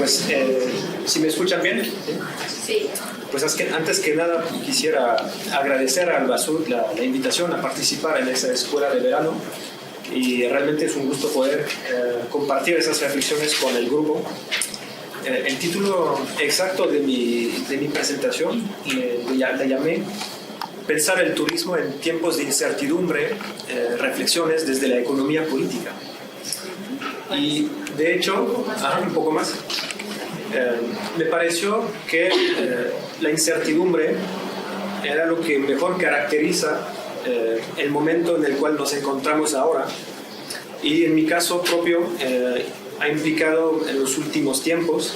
Pues, ¿si me escuchan bien? Sí. Pues antes que nada quisiera agradecer al Basur la invitación a participar en esa escuela de verano, y realmente es un gusto poder compartir esas reflexiones con el grupo. El título exacto de mi presentación le llamé Pensar el turismo en tiempos de incertidumbre, reflexiones desde la economía política. Y de hecho, un poco más, me pareció que la incertidumbre era lo que mejor caracteriza el momento en el cual nos encontramos ahora, y en mi caso propio ha implicado en los últimos tiempos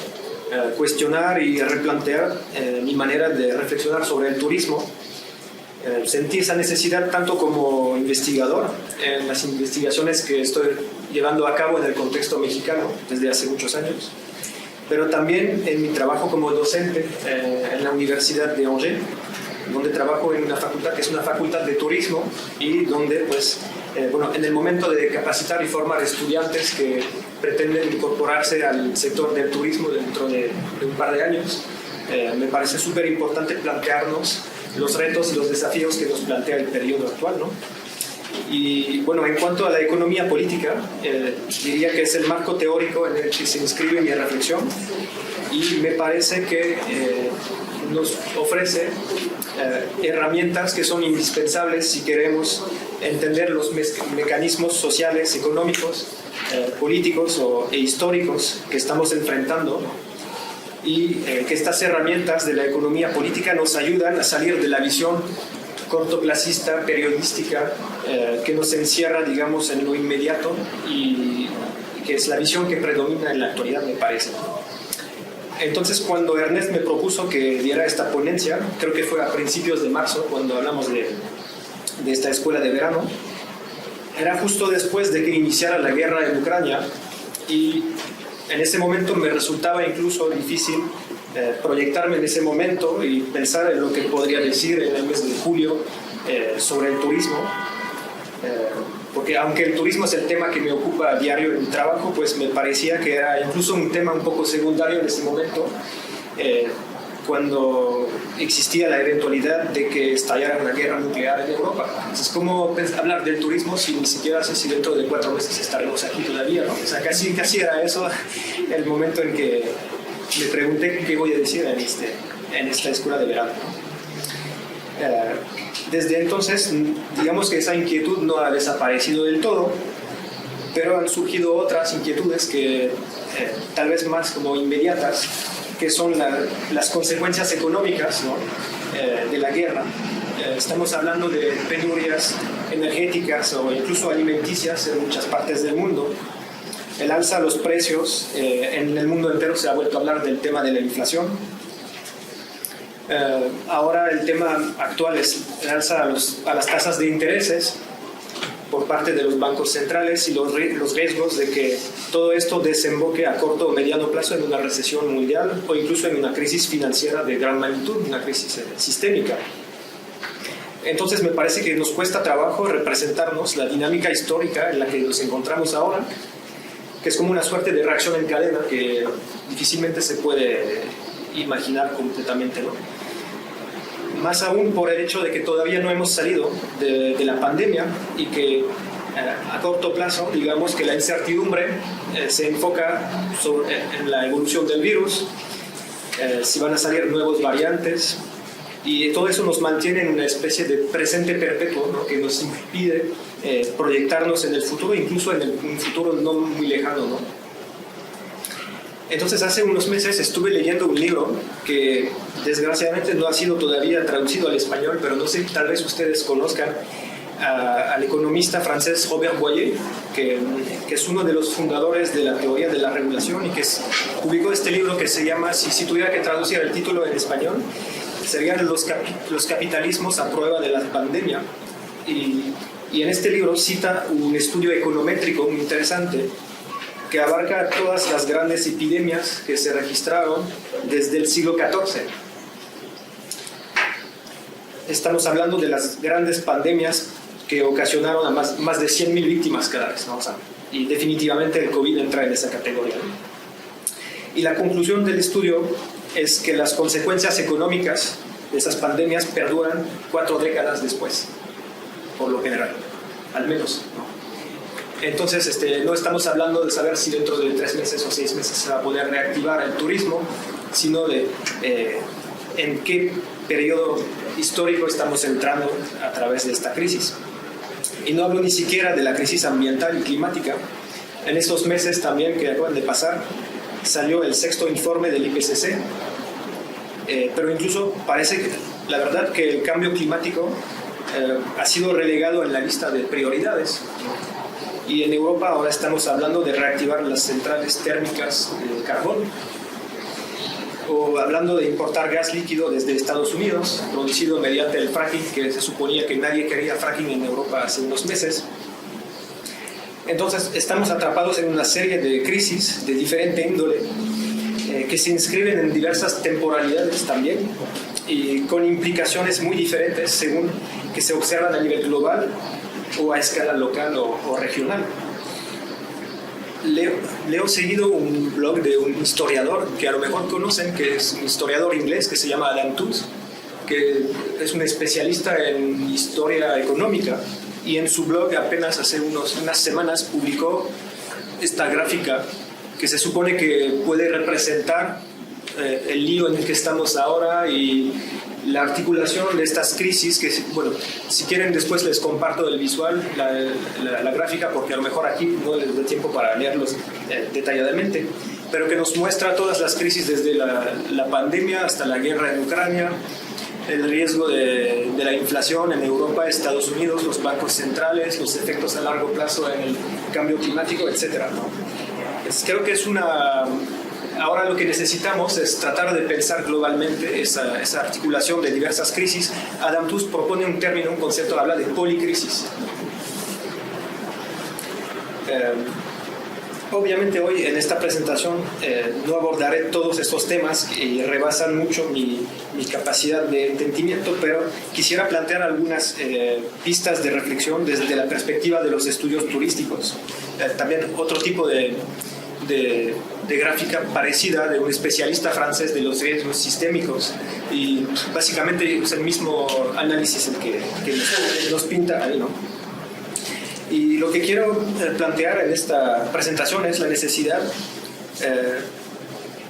cuestionar y replantear mi manera de reflexionar sobre el turismo. Sentí esa necesidad tanto como investigador en las investigaciones que estoy llevando a cabo en el contexto mexicano desde hace muchos años, pero también en mi trabajo como docente en la Universidad de Angers, donde trabajo en una facultad que es una facultad de turismo, y donde pues en el momento de capacitar y formar estudiantes que pretenden incorporarse al sector del turismo dentro de un par de años, me parece súper importante plantearnos los retos y los desafíos que nos plantea el periodo actual, ¿no? Y bueno, en cuanto a la economía política, diría que es el marco teórico en el que se inscribe mi reflexión, y me parece que nos ofrece herramientas que son indispensables si queremos entender los mecanismos sociales, económicos, políticos e históricos que estamos enfrentando, y que estas herramientas de la economía política nos ayudan a salir de la visión cortoplacista, periodística, que nos encierra, digamos, en lo inmediato, y que es la visión que predomina en la actualidad, me parece. Entonces, cuando Ernest me propuso que diera esta ponencia, creo que fue a principios de marzo, cuando hablamos de esta escuela de verano, era justo después de que iniciara la guerra en Ucrania, y en ese momento me resultaba incluso difícil proyectarme en ese momento y pensar en lo que podría decir en el mes de julio sobre el turismo, porque aunque el turismo es el tema que me ocupa a diario en mi trabajo, pues me parecía que era incluso un tema un poco secundario en ese momento, cuando existía la eventualidad de que estallara una guerra nuclear en Europa. Entonces, ¿cómo hablar del turismo si ni siquiera sé si dentro de 4 meses estaremos aquí todavía, ¿no? O sea, casi era eso el momento en que me pregunté qué voy a decir en esta escuela de verano. Desde entonces, digamos que esa inquietud no ha desaparecido del todo, pero han surgido otras inquietudes que tal vez más como inmediatas, que son las consecuencias económicas, ¿no? De la guerra. Estamos hablando de penurias energéticas o incluso alimenticias en muchas partes del mundo. El alza de los precios en el mundo entero, se ha vuelto a hablar del tema de la inflación. Ahora el tema actual es el alza a las tasas de intereses por parte de los bancos centrales, y los riesgos de que todo esto desemboque a corto o mediano plazo en una recesión mundial, o incluso en una crisis financiera de gran magnitud, una crisis sistémica. Entonces me parece que nos cuesta trabajo representarnos la dinámica histórica en la que nos encontramos ahora, que es como una suerte de reacción en cadena que difícilmente se puede imaginar completamente, ¿no? Más aún por el hecho de que todavía no hemos salido de la pandemia, y que a corto plazo, digamos que la incertidumbre se enfoca en la evolución del virus, si van a salir nuevos variantes, y todo eso nos mantiene en una especie de presente perpetuo, ¿no? Que nos impide proyectarnos en el futuro, incluso en un futuro no muy lejano, ¿no? Entonces, hace unos meses estuve leyendo un libro que desgraciadamente no ha sido todavía traducido al español, pero no sé, tal vez ustedes conozcan al economista francés Robert Boyer, que es uno de los fundadores de la teoría de la regulación, y que publicó este libro que se llama, si tuviera que traducir el título en español, serían los capitalismos a prueba de la pandemia. Y en este libro cita un estudio econométrico muy interesante que abarca todas las grandes epidemias que se registraron desde el siglo XIV. Estamos hablando de las grandes pandemias que ocasionaron a más de 100.000 víctimas cada vez, ¿no? O sea, y definitivamente el COVID entra en esa categoría, ¿no? Y la conclusión del estudio es que las consecuencias económicas de esas pandemias perduran 4 décadas después, por lo general, al menos, ¿no? Entonces, no estamos hablando de saber si dentro de 3 meses o 6 meses se va a poder reactivar el turismo, sino de en qué periodo histórico estamos entrando a través de esta crisis. Y no hablo ni siquiera de la crisis ambiental y climática. En estos meses también que acaban de pasar, salió el 6º informe del IPCC, pero incluso parece que, la verdad, que el cambio climático ha sido relegado en la lista de prioridades. Y en Europa ahora estamos hablando de reactivar las centrales térmicas de carbón, o hablando de importar gas líquido desde Estados Unidos, producido mediante el fracking, que se suponía que nadie quería fracking en Europa hace unos meses. Entonces estamos atrapados en una serie de crisis de diferente índole, que se inscriben en diversas temporalidades también, y con implicaciones muy diferentes según que se observan a nivel global o a escala local o regional. Leo seguido un blog de un historiador que a lo mejor conocen, que es un historiador inglés que se llama Adam Tooze, que es un especialista en historia económica, y en su blog apenas hace unas semanas publicó esta gráfica que se supone que puede representar el lío en el que estamos ahora y la articulación de estas crisis, que, bueno, si quieren después les comparto el visual, la gráfica, porque a lo mejor aquí no les da tiempo para leerlos detalladamente, pero que nos muestra todas las crisis desde la pandemia hasta la guerra en Ucrania, el riesgo de la inflación en Europa, Estados Unidos, los bancos centrales, los efectos a largo plazo en el cambio climático, etc., ¿no? Creo que ahora lo que necesitamos es tratar de pensar globalmente esa articulación de diversas crisis. Adam Tooze propone un término, un concepto, habla de policrisis. Obviamente hoy en esta presentación no abordaré todos estos temas y rebasan mucho mi capacidad de entendimiento, pero quisiera plantear algunas pistas de reflexión desde la perspectiva de los estudios turísticos. También otro tipo de gráfica parecida de un especialista francés de los riesgos sistémicos, y básicamente es el mismo análisis el que nos pinta ahí, ¿no? Y lo que quiero plantear en esta presentación es la necesidad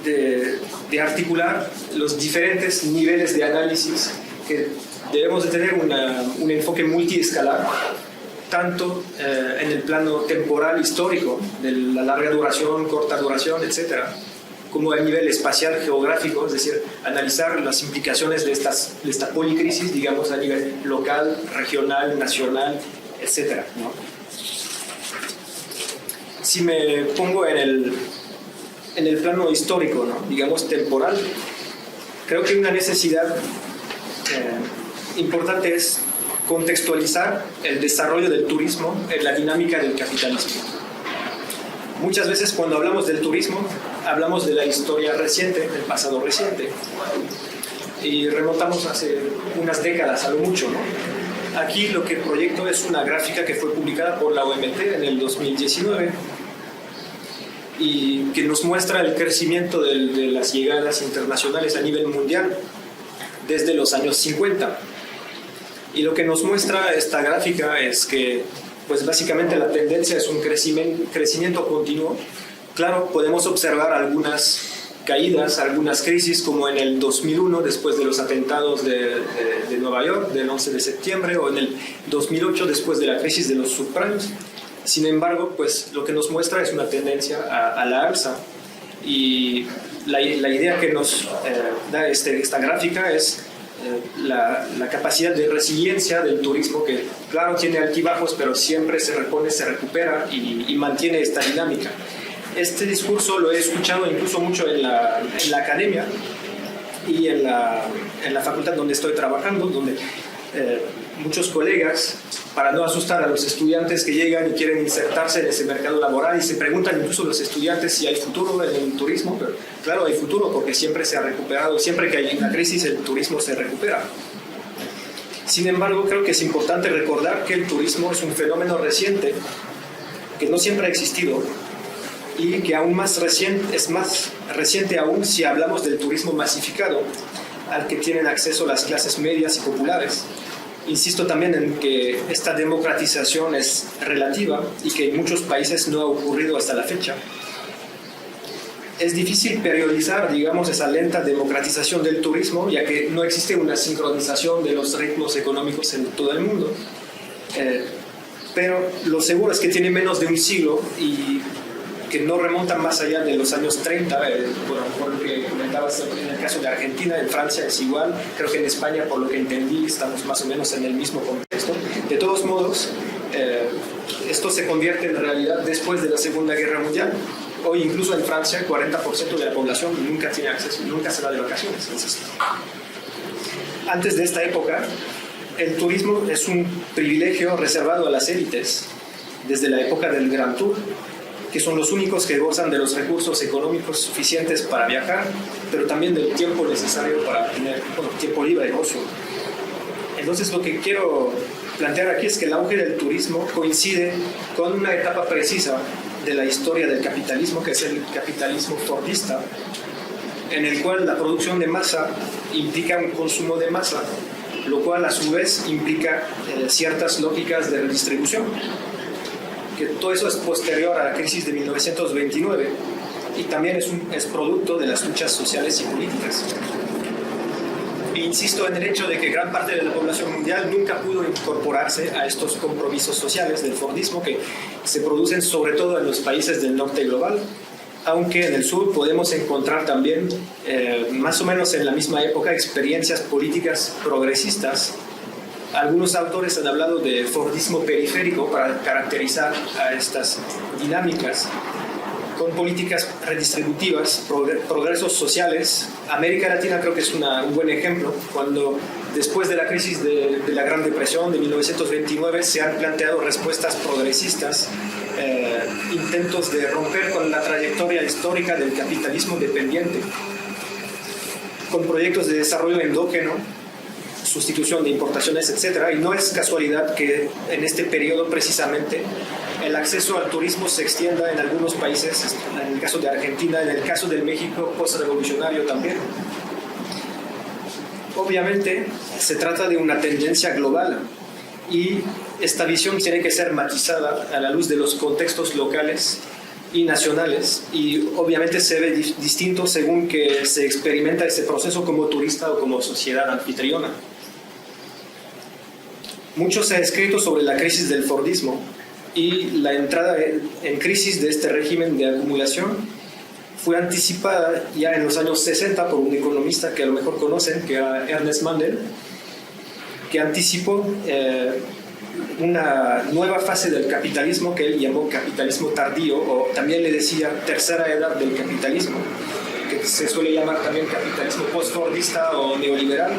de articular los diferentes niveles de análisis, que debemos de tener un enfoque multiescalar, tanto en el plano temporal histórico, de la larga duración, corta duración, etc., como a nivel espacial geográfico, es decir, analizar las implicaciones de esta policrisis, digamos, a nivel local, regional, nacional, etc., ¿no? Si me pongo en el plano histórico, ¿no?, digamos temporal, creo que una necesidad importante es contextualizar el desarrollo del turismo en la dinámica del capitalismo. Muchas veces cuando hablamos del turismo, hablamos de la historia reciente, del pasado reciente, y remontamos hace unas décadas a lo mucho, ¿no? Aquí lo que proyecto es una gráfica que fue publicada por la OMT en el 2019 y que nos muestra el crecimiento de las llegadas internacionales a nivel mundial desde los años 50. Y lo que nos muestra esta gráfica es que, pues básicamente la tendencia es un crecimiento continuo. Claro, podemos observar algunas caídas, algunas crisis, como en el 2001, después de los atentados de Nueva York, del 11 de septiembre, o en el 2008, después de la crisis de los subprimes. Sin embargo, pues lo que nos muestra es una tendencia a la alza. Y la idea que nos da esta gráfica es la capacidad de resiliencia del turismo, que claro tiene altibajos, pero siempre se repone, se recupera y mantiene esta dinámica. Este discurso lo he escuchado incluso mucho en la academia y en la facultad donde estoy trabajando, donde muchos colegas, para no asustar a los estudiantes que llegan y quieren insertarse en ese mercado laboral, y se preguntan incluso los estudiantes si hay futuro en el turismo, pero claro, hay futuro porque siempre se ha recuperado, siempre que hay una crisis el turismo se recupera. Sin embargo, creo que es importante recordar que el turismo es un fenómeno reciente, que no siempre ha existido, y que aún más reciente, es más reciente aún si hablamos del turismo masificado, al que tienen acceso las clases medias y populares. Insisto también en que esta democratización es relativa y que en muchos países no ha ocurrido hasta la fecha. Es difícil periodizar, digamos, esa lenta democratización del turismo, ya que no existe una sincronización de los ritmos económicos en todo el mundo. Pero lo seguro es que tiene menos de un siglo y que no remontan más allá de los años 30, por lo que comentabas en el caso de Argentina. En Francia es igual, creo que en España, por lo que entendí, estamos más o menos en el mismo contexto. De todos modos, esto se convierte en realidad después de la Segunda Guerra Mundial. Hoy incluso en Francia el 40% de la población nunca tiene acceso, nunca se va de vacaciones. Entonces, antes de esta época, el turismo es un privilegio reservado a las élites, desde la época del Grand Tour, que son los únicos que gozan de los recursos económicos suficientes para viajar, pero también del tiempo necesario para tener tiempo libre y ocio. Entonces, lo que quiero plantear aquí es que el auge del turismo coincide con una etapa precisa de la historia del capitalismo, que es el capitalismo fordista, en el cual la producción de masa implica un consumo de masa, lo cual a su vez implica ciertas lógicas de redistribución. Que todo eso es posterior a la crisis de 1929 y también es producto de las luchas sociales y políticas. E insisto en el hecho de que gran parte de la población mundial nunca pudo incorporarse a estos compromisos sociales del Fordismo, que se producen sobre todo en los países del norte global, aunque en el sur podemos encontrar también, más o menos en la misma época, experiencias políticas progresistas. Algunos autores han hablado de Fordismo periférico para caracterizar a estas dinámicas, con políticas redistributivas, progresos sociales. América Latina creo que es un buen ejemplo, cuando después de la crisis de la Gran Depresión de 1929 se han planteado respuestas progresistas, intentos de romper con la trayectoria histórica del capitalismo dependiente, con proyectos de desarrollo endógeno, sustitución de importaciones, etc. Y no es casualidad que en este periodo precisamente el acceso al turismo se extienda en algunos países, en el caso de Argentina, en el caso del México postrevolucionario también. Obviamente se trata de una tendencia global y esta visión tiene que ser matizada a la luz de los contextos locales y nacionales, y obviamente se ve distinto según que se experimenta ese proceso como turista o como sociedad anfitriona. Mucho se ha escrito sobre la crisis del Fordismo y la entrada en crisis de este régimen de acumulación fue anticipada ya en los años 60 por un economista que a lo mejor conocen, que era Ernest Mandel, que anticipó una nueva fase del capitalismo que él llamó capitalismo tardío, o también le decía tercera edad del capitalismo, que se suele llamar también capitalismo post-fordista o neoliberal.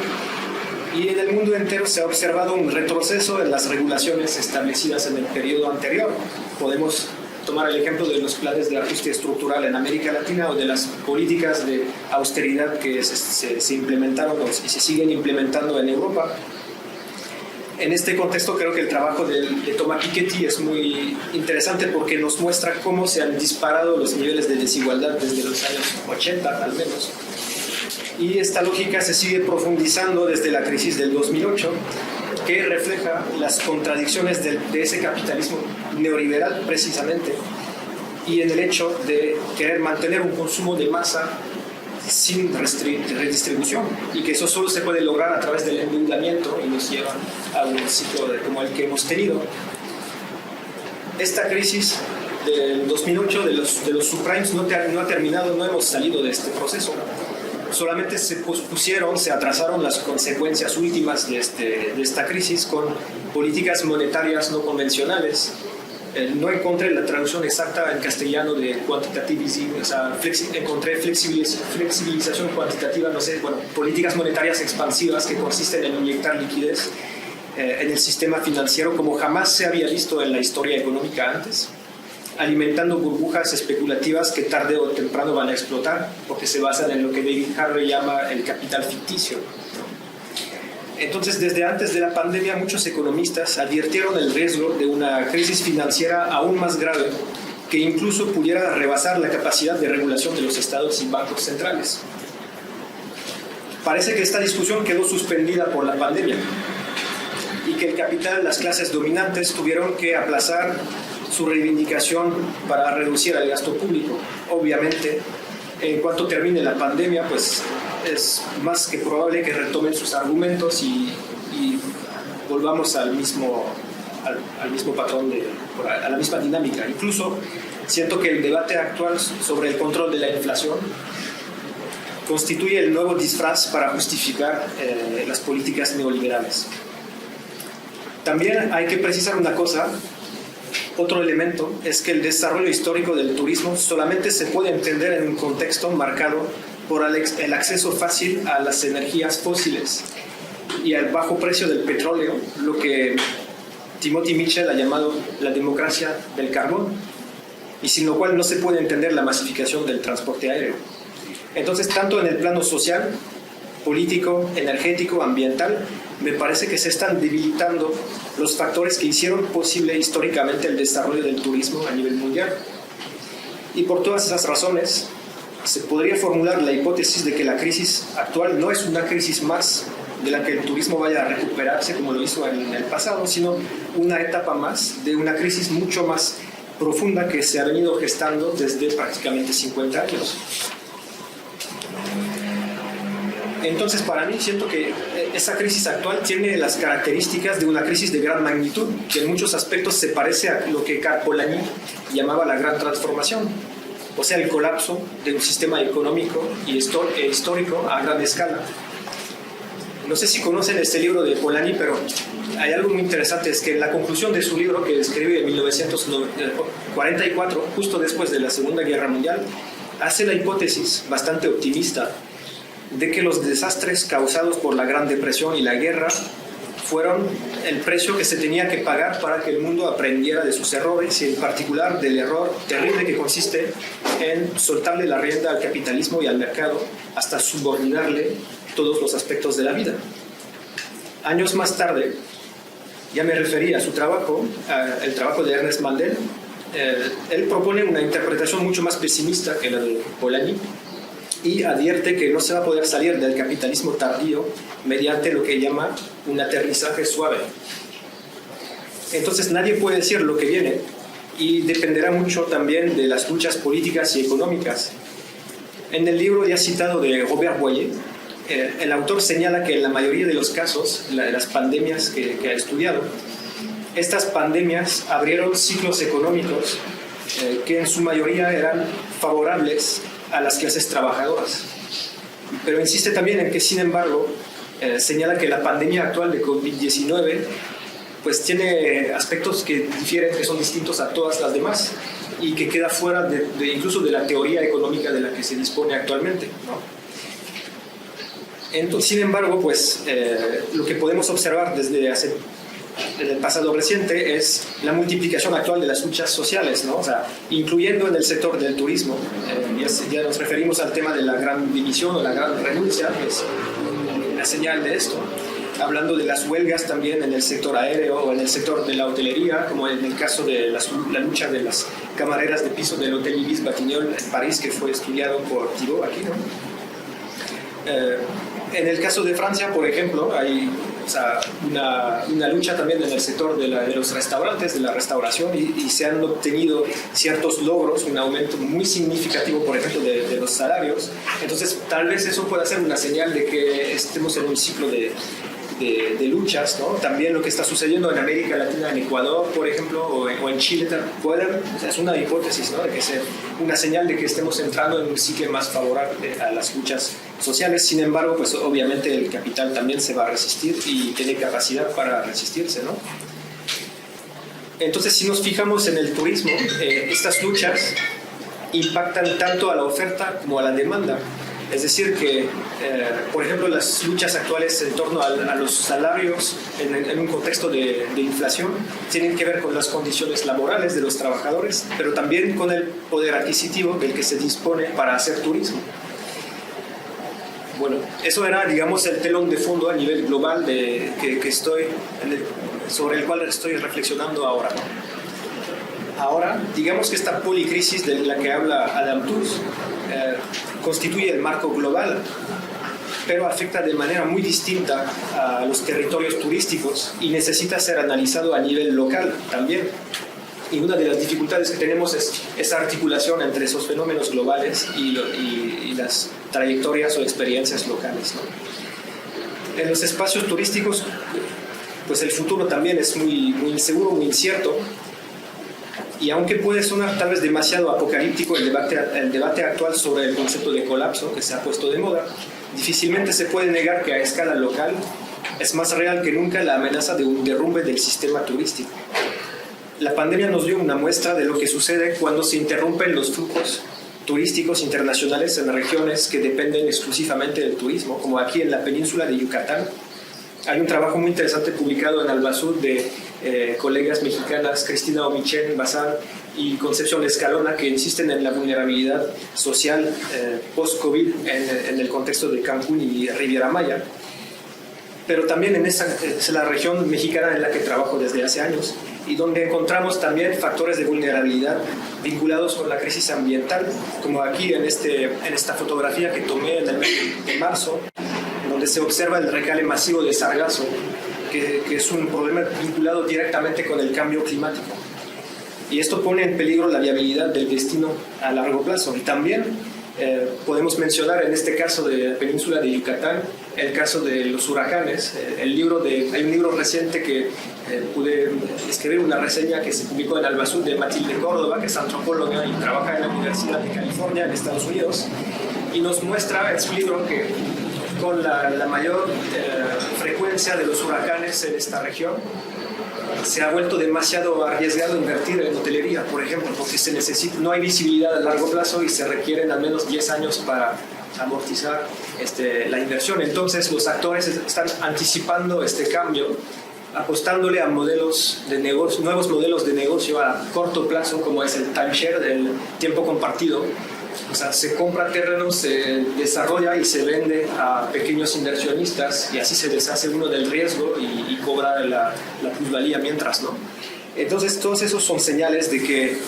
Y en el mundo entero se ha observado un retroceso en las regulaciones establecidas en el periodo anterior. Podemos tomar el ejemplo de los planes de ajuste estructural en América Latina o de las políticas de austeridad que se implementaron y se siguen implementando en Europa. En este contexto creo que el trabajo de Thomas Piketty es muy interesante porque nos muestra cómo se han disparado los niveles de desigualdad desde los años 80 al menos. Y esta lógica se sigue profundizando desde la crisis del 2008, que refleja las contradicciones de ese capitalismo neoliberal precisamente, y en el hecho de querer mantener un consumo de masa sin redistribución, y que eso solo se puede lograr a través del endeudamiento y nos lleva a un ciclo como el que hemos tenido. Esta crisis del 2008 de los subprimes no ha terminado, no hemos salido de este proceso. Solamente se atrasaron las consecuencias últimas de esta crisis con políticas monetarias no convencionales. No encontré la traducción exacta en castellano de quantitative easing, o sea, encontré flexibilización cuantitativa, no sé, bueno, políticas monetarias expansivas que consisten en inyectar liquidez en el sistema financiero como jamás se había visto en la historia económica antes, alimentando burbujas especulativas que tarde o temprano van a explotar porque se basan en lo que David Harvey llama el capital ficticio. Entonces, desde antes de la pandemia, muchos economistas advirtieron el riesgo de una crisis financiera aún más grave que incluso pudiera rebasar la capacidad de regulación de los estados y bancos centrales. Parece que esta discusión quedó suspendida por la pandemia y que el capital, las clases dominantes, tuvieron que aplazar su reivindicación para reducir el gasto público. Obviamente, en cuanto termine la pandemia, pues es más que probable que retomen sus argumentos y volvamos al mismo patrón, a la misma dinámica. Incluso siento que el debate actual sobre el control de la inflación constituye el nuevo disfraz para justificar las políticas neoliberales. También hay que precisar una cosa. Otro elemento es que el desarrollo histórico del turismo solamente se puede entender en un contexto marcado por el acceso fácil a las energías fósiles y al bajo precio del petróleo, lo que Timothy Mitchell ha llamado la democracia del carbón, y sin lo cual no se puede entender la masificación del transporte aéreo. Entonces, tanto en el plano social, político, energético, ambiental, me parece que se están debilitando los factores que hicieron posible históricamente el desarrollo del turismo a nivel mundial. Y por todas esas razones, se podría formular la hipótesis de que la crisis actual no es una crisis más de la que el turismo vaya a recuperarse como lo hizo en el pasado, sino una etapa más de una crisis mucho más profunda que se ha venido gestando desde prácticamente 50 años. Entonces, para mí, siento que esa crisis actual tiene las características de una crisis de gran magnitud, que en muchos aspectos se parece a lo que Karl Polanyi llamaba la gran transformación, o sea, el colapso de un sistema económico y histórico a gran escala. No sé si conocen este libro de Polanyi, pero hay algo muy interesante, es que en la conclusión de su libro, que escribe en 1944, justo después de la Segunda Guerra Mundial, hace la hipótesis bastante optimista de que los desastres causados por la Gran Depresión y la guerra fueron el precio que se tenía que pagar para que el mundo aprendiera de sus errores, y en particular del error terrible que consiste en soltarle la rienda al capitalismo y al mercado hasta subordinarle todos los aspectos de la vida. Años más tarde, ya me referí a su trabajo, el trabajo de Ernest Mandel. Él propone una interpretación mucho más pesimista que la de Polanyi y advierte que no se va a poder salir del capitalismo tardío mediante lo que llama un aterrizaje suave. Entonces nadie puede decir lo que viene, y dependerá mucho también de las luchas políticas y económicas. En el libro ya citado de Robert Boyer, el autor señala que en la mayoría de los casos, las pandemias que ha estudiado, estas pandemias abrieron ciclos económicos que en su mayoría eran favorables a las clases trabajadoras. Pero insiste también en que, sin embargo, señala que la pandemia actual de COVID-19 pues tiene aspectos que difieren, que son distintos a todas las demás, y que queda fuera incluso de la teoría económica de la que se dispone actualmente, ¿no? Entonces, sin embargo, pues, lo que podemos observar desde el pasado reciente es la multiplicación actual de las luchas sociales, ¿no? O sea, incluyendo en el sector del turismo. Ya nos referimos al tema de la gran división o la gran renuncia, que es una señal de esto. Hablando de las huelgas también en el sector aéreo o en el sector de la hotelería, como en el caso de la lucha de las camareras de piso del Hotel Ibis Batignolles en París, que fue estudiado por Thibault aquí, ¿no? En el caso de Francia, por ejemplo, hay una lucha también en el sector de los restaurantes, de la restauración, y se han obtenido ciertos logros, un aumento muy significativo, por ejemplo, de los salarios. Entonces, tal vez eso pueda ser una señal de que estemos en un ciclo de luchas, ¿no? También lo que está sucediendo en América Latina, en Ecuador, por ejemplo, o en Chile, es una hipótesis, ¿no? De que sea una señal de que estemos entrando en un ciclo más favorable a las luchas sociales. Sin embargo, pues obviamente el capital también se va a resistir y tiene capacidad para resistirse, ¿no? Entonces, si nos fijamos en el turismo, estas luchas impactan tanto a la oferta como a la demanda. Es decir, que, por ejemplo, las luchas actuales en torno a los salarios en un contexto de inflación tienen que ver con las condiciones laborales de los trabajadores, pero también con el poder adquisitivo del que se dispone para hacer turismo. Bueno, eso era, digamos, el telón de fondo a nivel global sobre el cual estoy reflexionando ahora. Ahora, digamos que esta policrisis de la que habla Adam Tooze constituye el marco global, pero afecta de manera muy distinta a los territorios turísticos y necesita ser analizado a nivel local también. Y una de las dificultades que tenemos es esa articulación entre esos fenómenos globales y las trayectorias o experiencias locales, ¿no? En los espacios turísticos, pues el futuro también es muy inseguro, muy incierto. Y aunque puede sonar tal vez demasiado apocalíptico el debate actual sobre el concepto de colapso que se ha puesto de moda, difícilmente se puede negar que a escala local es más real que nunca la amenaza de un derrumbe del sistema turístico. La pandemia nos dio una muestra de lo que sucede cuando se interrumpen los flujos turísticos internacionales en regiones que dependen exclusivamente del turismo, como aquí en la península de Yucatán. Hay un trabajo muy interesante publicado en Albasur de colegas mexicanas Cristina Omichen Bazán y Concepción Escalona, que insisten en la vulnerabilidad social post-COVID en el contexto de Cancún y Riviera Maya. Pero también es la región mexicana en la que trabajo desde hace años y donde encontramos también factores de vulnerabilidad vinculados con la crisis ambiental, como aquí en esta fotografía que tomé en el mes de marzo, donde se observa el recale masivo de sargazo, que es un problema vinculado directamente con el cambio climático. Y esto pone en peligro la viabilidad del destino a largo plazo. Y también podemos mencionar en este caso de la península de Yucatán el caso de los huracanes. Hay un libro reciente que pude escribir una reseña que se publicó en Albasur de Matilde Córdoba, que es antropóloga y trabaja en la Universidad de California en Estados Unidos, y nos muestra en su libro que con la mayor frecuencia de los huracanes en esta región, se ha vuelto demasiado arriesgado invertir en hotelería, por ejemplo, porque no hay visibilidad a largo plazo y se requieren al menos 10 años para amortizar la inversión. Entonces los actores están anticipando este cambio, apostándole a nuevos modelos de negocio a corto plazo, como es el timeshare, el tiempo compartido. O sea, se compra terreno, se desarrolla y se vende a pequeños inversionistas y así se deshace uno del riesgo y cobra la plusvalía mientras, ¿no? Entonces, todos esos son señales de que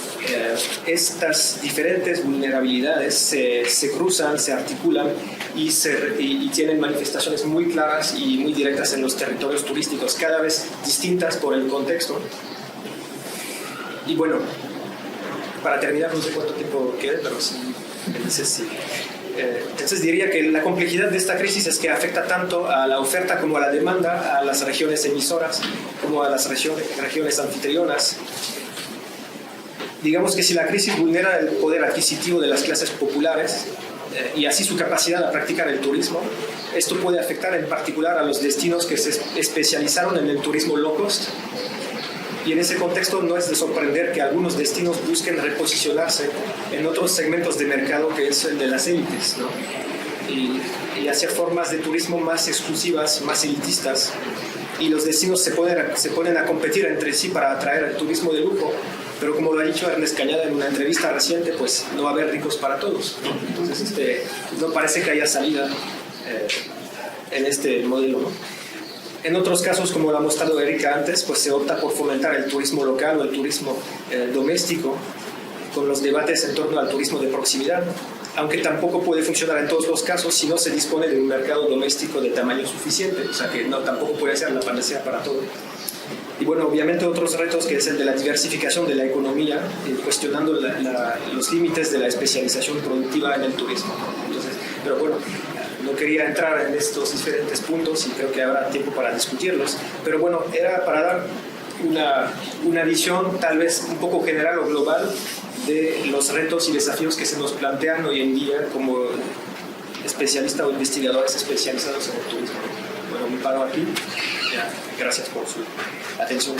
estas diferentes vulnerabilidades se cruzan, se articulan y tienen manifestaciones muy claras y muy directas en los territorios turísticos, cada vez distintas por el contexto. Y bueno, para terminar, no sé cuánto tiempo queda, pero sí. Entonces diría que la complejidad de esta crisis es que afecta tanto a la oferta como a la demanda, a las regiones emisoras como a las regiones anfitrionas. Digamos que si la crisis vulnera el poder adquisitivo de las clases populares y así su capacidad de practicar el turismo, esto puede afectar en particular a los destinos que se especializaron en el turismo low cost. Y en ese contexto no es de sorprender que algunos destinos busquen reposicionarse en otros segmentos de mercado que es el de las élites, ¿no? Y hacia formas de turismo más exclusivas, más elitistas. Y los destinos se ponen a competir entre sí para atraer el turismo de lujo, pero como lo ha dicho Ernest Cañada en una entrevista reciente, pues no va a haber ricos para todos, ¿no? Entonces no parece que haya salida en este modelo, ¿no? En otros casos, como lo ha mostrado Erika antes, pues se opta por fomentar el turismo local o el turismo doméstico, con los debates en torno al turismo de proximidad, aunque tampoco puede funcionar en todos los casos si no se dispone de un mercado doméstico de tamaño suficiente, o sea que tampoco puede ser la panacea para todo. Y bueno, obviamente otros retos, que es el de la diversificación de la economía, cuestionando los límites de la especialización productiva en el turismo. Entonces, pero bueno, no quería entrar en estos diferentes puntos y creo que habrá tiempo para discutirlos, pero bueno, era para dar una visión tal vez un poco general o global de los retos y desafíos que se nos plantean hoy en día como especialistas o investigadores especializados en el turismo. Bueno, me paro aquí. Ya, gracias por su atención.